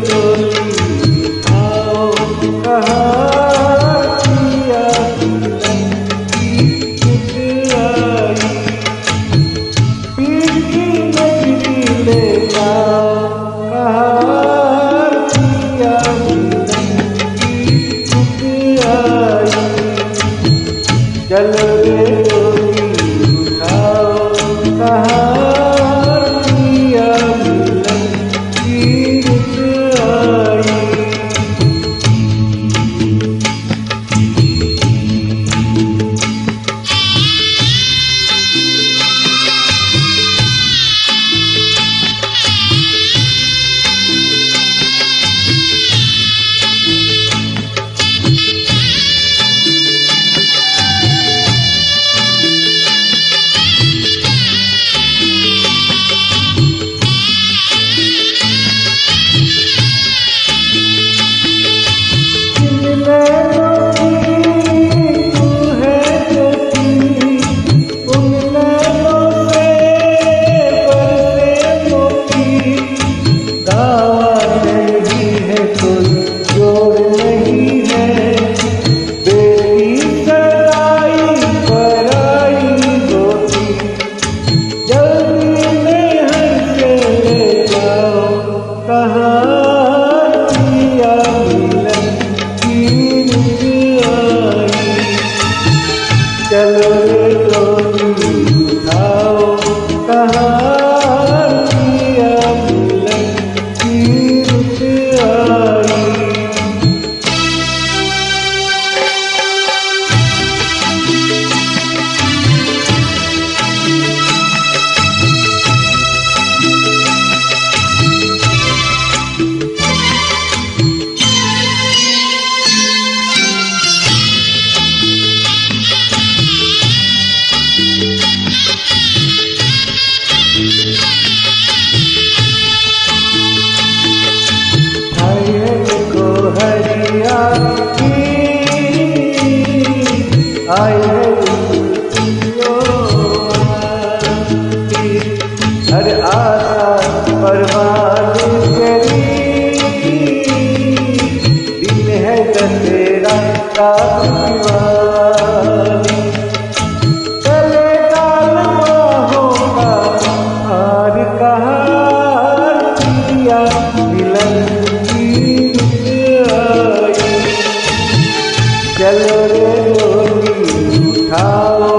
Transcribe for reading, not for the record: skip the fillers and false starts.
डोली आओ कहाँ किया की कुछ आई पीर की नगरी ले जाओ कहाँ किया की कुछ आई चलो रे डोली उठाओ कहाँ किया की रुत आई चलो रे डोली उठाओ कहाँ किया मिलन की रुत आई आई है हर आशा बर्बाद करी दिन है दशहरा का दीवानी चले काल बाहों का हार कहाँ किया मिलन की आई चलो रे डोली उठाओ